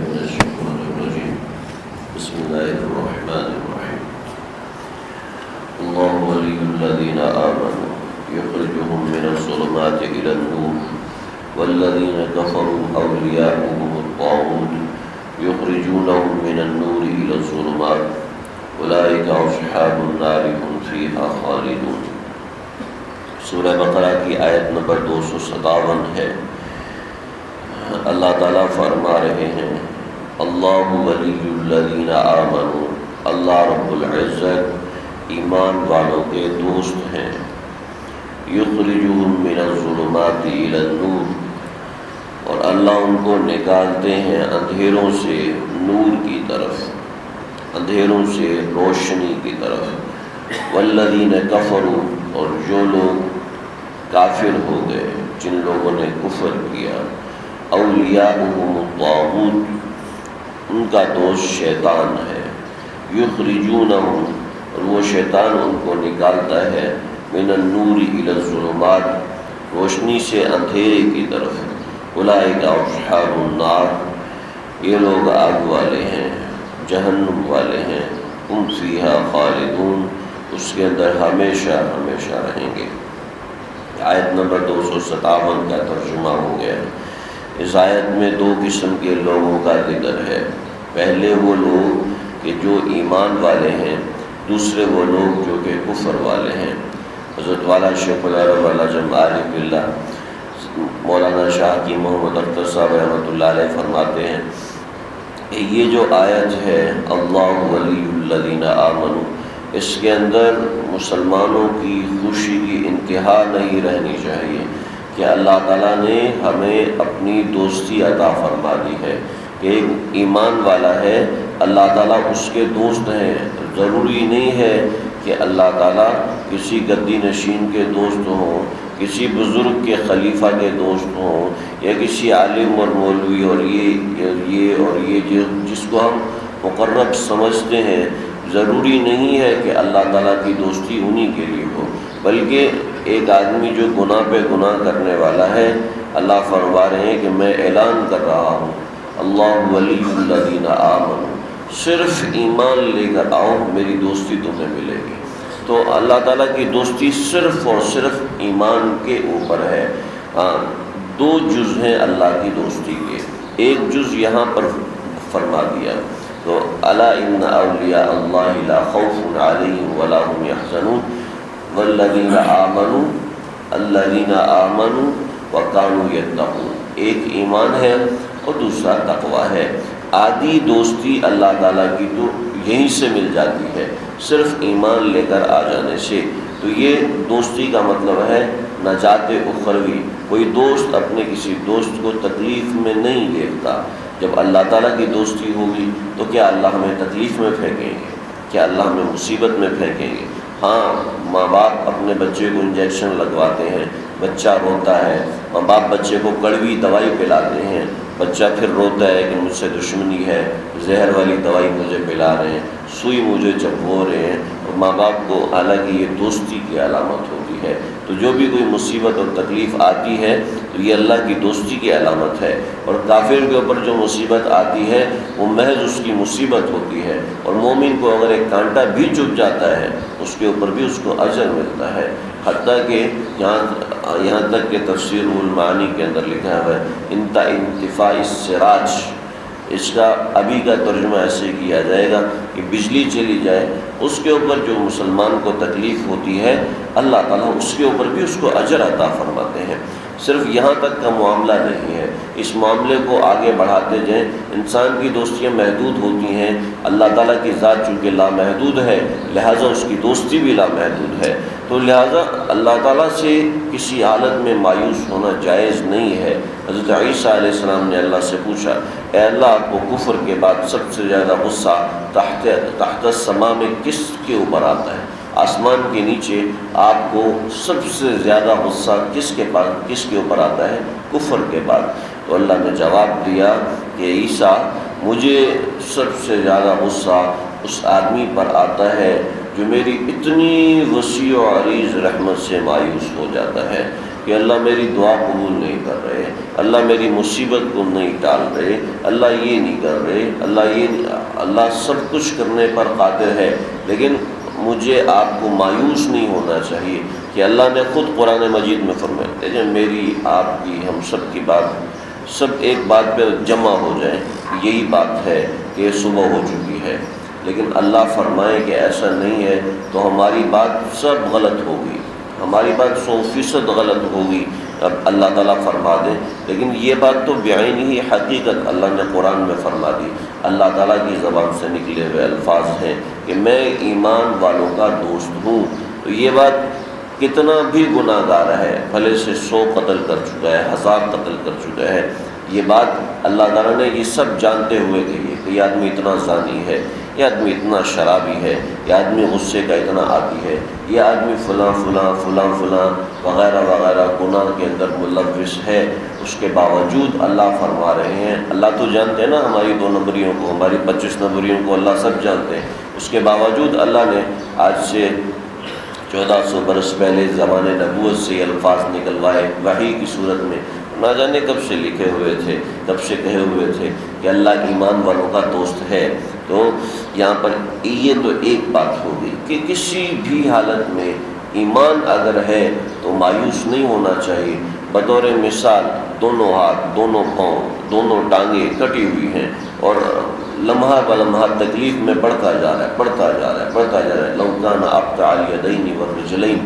من الشيطان الرجيم بسم الله الرحمن الرحيم الله ولي الذين آمنوا يخرجهم من الظلمات إلى النور والذين كفروا أولياؤهم الطاغوت يخرجونهم من النور إلى الظلمات أولئك أصحاب النار هم فيها خالدون۔ سورہ بقرہ کی آیت نمبر 257 ہے۔ اللہ تعالیٰ فرما رہے ہیں اللہ ولی الذین آمنوا، اللہ رب العزت ایمان والوں کے دوست ہیں۔ یخرجہم من الظلمات الی النور، اور اللہ ان کو نکالتے ہیں اندھیروں سے نور کی طرف، اندھیروں سے روشنی کی طرف۔ والذین کفروا، اور جو لوگ کافر ہو گئے، جن لوگوں نے کفر کیا، اولیاؤہم الطاغوت، ان کا دوست شیطان ہے۔ یخرجونہم، اور وہ شیطان ان کو نکالتا ہے من النور الی الظلمات، روشنی سے اندھیرے کی طرف۔ اولئک اصحاب النار، یہ لوگ آگ والے ہیں، جہنم والے ہیں۔ ہم فیہا خالدون، اس کے اندر ہمیشہ ہمیشہ رہیں گے۔ آیت نمبر 257 کا ترجمہ ہو گیا۔ اس آیت میں دو قسم کے لوگوں کا ذکر ہے۔ پہلے وہ لوگ کہ جو ایمان والے ہیں، دوسرے وہ لوگ جو کہ کفر والے ہیں۔ حضرت والا شیخ العرب العجم عارف باللہ مولانا شاہ کی محمد اختر صاحب رحمۃ اللہ علیہ فرماتے ہیں کہ یہ جو آیت ہے اللہ ولی الذین آمنوا، اس کے اندر مسلمانوں کی خوشی کی انتہا نہیں رہنی چاہیے کہ اللہ تعالیٰ نے ہمیں اپنی دوستی عطا فرما دی ہے کہ ایک ایمان والا ہے، اللہ تعالیٰ اس کے دوست ہیں۔ ضروری نہیں ہے کہ اللہ تعالیٰ کسی گدی نشین کے دوست ہوں، کسی بزرگ کے خلیفہ کے دوست ہوں، یا کسی عالم اور مولوی اور یہ جس کو ہم مقرب سمجھتے ہیں، ضروری نہیں ہے کہ اللہ تعالیٰ کی دوستی انہی کے لیے ہو، بلکہ ایک آدمی جو گناہ پہ گناہ کرنے والا ہے، اللہ فرما رہے ہیں کہ میں اعلان کر رہا ہوں اللہ ولی الذین آمنوا، صرف ایمان لے کر آؤ میری دوستی تمہیں ملے گی۔ تو اللہ تعالیٰ کی دوستی صرف اور صرف ایمان کے اوپر ہے۔ دو جز ہیں اللہ کی دوستی کے، ایک جز یہاں پر فرما دیا تو الا ان اولیاء اللہ لا خوف علیہم ولا هم یحزنون والذین آمنوا وکانوا یتقون۔ ایک ایمان ہے اور دوسرا تقوی ہے۔ آدھی دوستی اللہ تعالیٰ کی تو یہیں سے مل جاتی ہے، صرف ایمان لے کر آ جانے سے۔ تو یہ دوستی کا مطلب ہے نجات اخروی۔ کوئی دوست اپنے کسی دوست کو تکلیف میں نہیں دیکھتا۔ جب اللہ تعالیٰ کی دوستی ہوگی تو کیا اللہ ہمیں تکلیف میں پھینکیں گے؟ کیا اللہ ہمیں مصیبت میں پھینکیں گے؟ ہاں، ماں باپ اپنے بچے کو انجیکشن لگواتے ہیں، بچہ روتا ہے، ماں باپ بچے کو کڑوی دوائی پلاتے ہیں، بچہ پھر روتا ہے کہ مجھ سے دشمنی ہے، زہر والی دوائی مجھے پلا رہے ہیں، سوئی مجھے چبھو رہے ہیں، اور ماں باپ کو حالانکہ یہ دوستی کی علامت ہوتی ہے۔ تو جو بھی کوئی مصیبت اور تکلیف آتی ہے تو یہ اللہ کی دوستی کی علامت ہے، اور کافر کے اوپر جو مصیبت آتی ہے وہ محض اس کی مصیبت ہوتی ہے، اور مومن کو اگر ایک کانٹا بھی چبھ جاتا ہے اس کے اوپر بھی اس کو اجر ملتا ہے۔ حتیٰ کہ یہاں تک کہ تفسیر المعانی کے اندر لکھا ہے انتفاع السراج، اس کا ابھی کا ترجمہ ایسے کیا جائے گا کہ بجلی چلی جائے، اس کے اوپر جو مسلمان کو تکلیف ہوتی ہے اللہ تعالیٰ اس کے اوپر بھی اس کو اجر عطا فرماتے ہیں۔ صرف یہاں تک کا معاملہ نہیں ہے، اس معاملے کو آگے بڑھاتے جائیں۔ انسان کی دوستیاں محدود ہوتی ہیں، اللہ تعالیٰ کی ذات چونکہ لامحدود ہے لہٰذا اس کی دوستی بھی لامحدود ہے، تو لہٰذا اللہ تعالیٰ سے کسی حالت میں مایوس ہونا جائز نہیں ہے۔ حضرت عیسیٰ علیہ السلام نے اللہ سے پوچھا اے اللہ، آپ کو کفر کے بعد سب سے زیادہ غصہ تحت السماء میں کس کے اوپر آتا ہے؟ آسمان کے نیچے آپ کو سب سے زیادہ غصہ کس کے اوپر آتا ہے؟ کفر کے بعد۔ تو اللہ نے جواب دیا کہ عیسیٰ، مجھے سب سے زیادہ غصہ اس آدمی پر آتا ہے جو میری اتنی وسیع و عریض رحمت سے مایوس ہو جاتا ہے۔ کہ اللہ میری دعا قبول نہیں کر رہے، اللہ میری مصیبت کو نہیں ٹال رہے، اللہ یہ نہیں کر رہے، اللہ سب کچھ کرنے پر قادر ہے، لیکن مجھے آپ کو مایوس نہیں ہونا چاہیے کہ اللہ نے خود قرآن مجید میں فرمایا کہ میری آپ کی ہم سب کی بات سب ایک بات پہ جمع ہو جائیں، یہی بات ہے کہ صبح ہو چکی ہے، لیکن اللہ فرمائے کہ ایسا نہیں ہے تو ہماری بات سب غلط ہوگی، ہماری بات 100% غلط ہوگی، اب اللہ تعالیٰ فرما دے، لیکن یہ بات تو بعین ہی حقیقت اللہ نے قرآن میں فرما دی، اللہ تعالیٰ کی زبان سے نکلے ہوئے الفاظ ہیں کہ میں ایمان والوں کا دوست ہوں۔ تو یہ بات کتنا بھی گناہ گار ہے، بھلے سے 100 قتل کر چکا ہے، 1000 قتل کر چکا ہے، یہ بات اللہ تعالیٰ نے یہ سب جانتے ہوئے کہی کہ یہ آدمی اتنا زانی ہے، یہ آدمی اتنا شرابی ہے، یہ آدمی غصے کا اتنا عادی ہے، یہ آدمی فلاں فلاں فلاں فلاں وغیرہ وغیرہ گناہ کے اندر ملوث ہے، اس کے باوجود اللہ فرما رہے ہیں، اللہ تو جانتے ہیں نا ہماری 2 نمبریوں کو، ہماری 25 نمبریوں کو اللہ سب جانتے ہیں، اس کے باوجود اللہ نے آج سے 1400 برس پہلے زمانے نبوت سے یہ الفاظ نکلوائے وحی کی صورت میں، نہ جانے کب سے لکھے ہوئے تھے، کب سے کہے ہوئے تھے کہ اللہ ایمان والوں کا دوست ہے۔ تو یہاں پر یہ تو ایک بات ہوگی کہ کسی بھی حالت میں ایمان اگر ہے تو مایوس نہیں ہونا چاہیے۔ بطور مثال دونوں ہاتھ، دونوں پاؤں، دونوں ٹانگیں کٹی ہوئی ہیں اور لمحہ بلمحہ تکلیف میں بڑھتا جا رہا ہے، بڑھتا جا رہا ہے، بڑھتا جا رہا ہے، لو کان ابطأ الیدین والرجلین،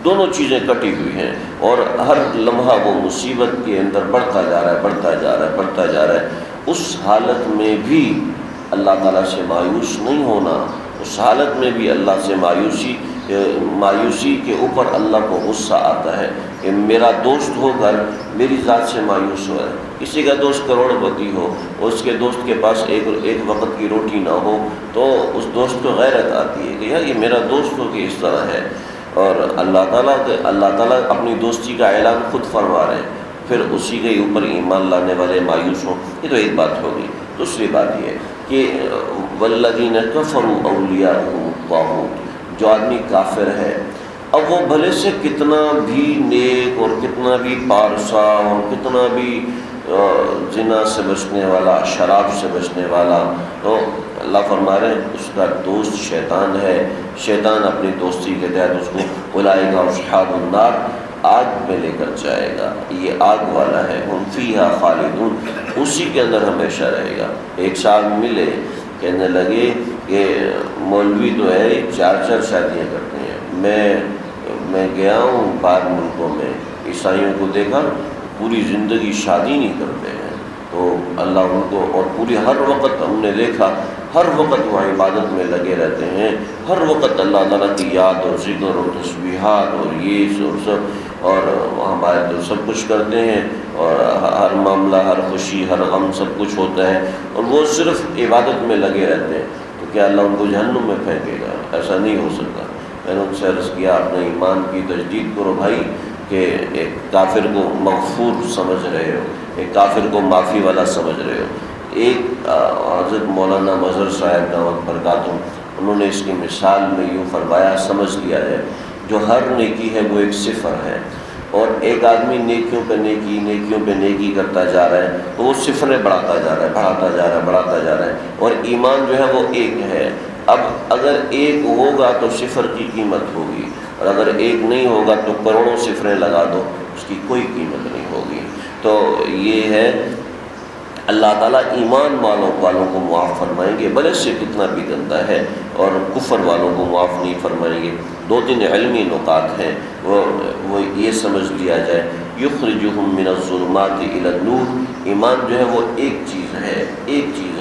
دونوں چیزیں کٹی ہوئی ہیں اور ہر لمحہ وہ مصیبت کے اندر بڑھتا جا رہا ہے، بڑھتا جا رہا ہے، بڑھتا جا رہا ہے۔ اس حالت میں بھی اللہ تعالیٰ سے مایوس نہیں ہونا، اس حالت میں بھی اللہ سے مایوسی کے اوپر اللہ کو غصہ آتا ہے کہ میرا دوست ہو کر میری ذات سے مایوس ہو ہے۔ کسی کا دوست کروڑ پتی ہو اور اس کے دوست کے پاس ایک وقت کی روٹی نہ ہو تو اس دوست کو غیرت آتی ہے کہ یار یہ میرا دوست ہو کہ اس طرح ہے، اور اللہ تعالیٰ اپنی دوستی کا اعلان خود فرما رہے ہیں، پھر اسی کے اوپر ایمان لانے والے مایوس ہوں، یہ تو ایک بات ہوگی۔ دوسری بات یہ ہے کہ والذین کفروا اولیاءهم الطاغوت، جو آدمی کافر ہے اب وہ بھلے سے کتنا بھی نیک اور کتنا بھی پارسا اور کتنا بھی زنا سے بچنے والا، شراب سے بچنے والا، تو اللہ فرما رہے ہیں اس کا دوست شیطان ہے، شیطان اپنی دوستی کے تحت اس کو اولئک اصحاب النار، آگ میں لے کر جائے گا، یہ آگ والا ہے، ہم فیہا خالدون، اسی کے اندر ہمیشہ رہے گا۔ ایک سال ملے کہنے لگے کہ مولوی تو ہے 4 شادیاں کرتے ہیں، میں گیا ہوں باہر ملکوں میں، عیسائیوں کو دیکھا پوری زندگی شادی نہیں کرتے ہیں، تو اللہ ان کو، اور پوری ہر وقت ہم نے دیکھا ہر وقت وہ عبادت میں لگے رہتے ہیں، ہر وقت اللہ تعالیٰ کی یاد اور ذکر اور تسبیحات اور یہ اور سب، اور ہمارے تو سب کچھ کرتے ہیں، اور ہر معاملہ، ہر خوشی، ہر غم سب کچھ ہوتا ہے، اور وہ صرف عبادت میں لگے رہتے ہیں، تو کیا اللہ ان کو جہنم میں پھینکے گا؟ ایسا نہیں ہو سکتا۔ میں نے ان سے عرض کیا اپنے ایمان کی تجدید کرو بھائی، کہ ایک کافر کو مغفور سمجھ رہے ہو، ایک کافر کو معافی والا سمجھ رہے ہو۔ ایک حضرت مولانا مظہر صاحب دعوت برکاتہ، انہوں نے اس کی مثال میں یوں فرمایا، سمجھ لیا ہے، جو ہر نیکی ہے وہ ایک صفر ہے، اور ایک آدمی نیکیوں پہ نیکی کرتا جا رہا ہے تو وہ صفریں بڑھاتا جا رہا ہے، بڑھاتا جا رہا ہے، اور ایمان جو ہے وہ ایک ہے۔ اب اگر ایک ہوگا تو صفر کی قیمت ہوگی، اور اگر ایک نہیں ہوگا تو کروڑوں صفریں لگا دو، اس کی کوئی قیمت نہیں ہوگی۔ تو یہ ہے اللہ تعالیٰ ایمان والوں کو معاف فرمائیں گے، بھلے سے کتنا بھی گندا ہے، اور کفر والوں کو معاف نہیں فرمائیں گے۔ 2-3 علمی نکات ہیں، وہ یہ سمجھ لیا جائے، یخرجہم من الظلمات الی النور، ایمان جو ہے وہ ایک چیز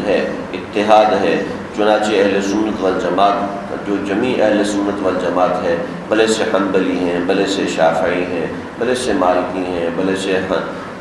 ہے، اتحاد ہے۔ چنانچہ اہل سنت والجماعت، جو جمیع اہل سنت والجماعت ہے، بھلے سے حنبلی ہیں، بھلے سے شافعی ہیں، بھلے سے مالکی ہیں، بھلے سے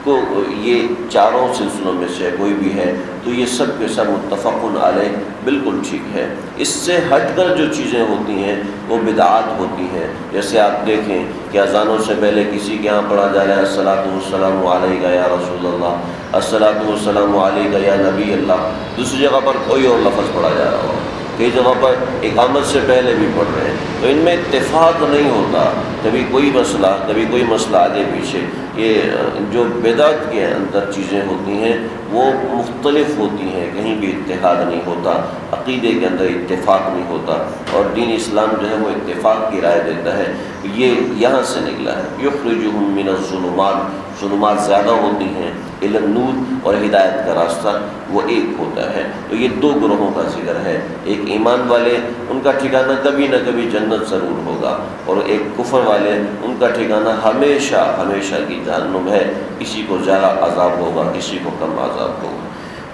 کو یہ چاروں سلسلوں میں سے کوئی بھی ہے، تو یہ سب کے سب متفق علیہ بالکل ٹھیک ہے۔ اس سے ہٹ کر جو چیزیں ہوتی ہیں وہ بدعات ہوتی ہیں، جیسے آپ دیکھیں کہ اذانوں سے پہلے کسی کے یہاں پڑھا جا رہا ہے الصلاۃ والسلام علیک یا رسول اللہ، الصلاۃ والسلام علیک یا نبی اللہ، دوسری جگہ پر کوئی اور لفظ پڑھا جا رہا ہو، کئی جگہ پر اقامت سے پہلے بھی پڑھ رہے ہیں، تو ان میں اتفاق نہیں ہوتا کبھی کوئی مسئلہ آگے پیچھے. یہ جو بدعت کے اندر چیزیں ہوتی ہیں وہ مختلف ہوتی ہیں، کہیں بھی اتحاد نہیں ہوتا، عقیدے کے اندر اتفاق نہیں ہوتا، اور دین اسلام جو ہے وہ اتفاق کی رائے دیتا ہے. یہ یہاں سے نکلا ہے. یخرجہم من الظلمات، ظلمات زیادہ ہوتی ہیں، الی النور، اور ہدایت کا راستہ وہ ایک ہوتا ہے. تو یہ دو گروہوں کا ذکر ہے. ایک ایمان والے، ان کا ٹھکانہ کبھی نہ کبھی جنت ضرور ہوگا، اور ایک کفر والے، ان کا ٹھکانہ ہمیشہ ہمیشہ کی جہنم ہے. کسی کو زیادہ عذاب ہوگا، کسی کو کم عذاب ہوگا.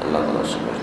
اللہ تعالیٰ سمجھ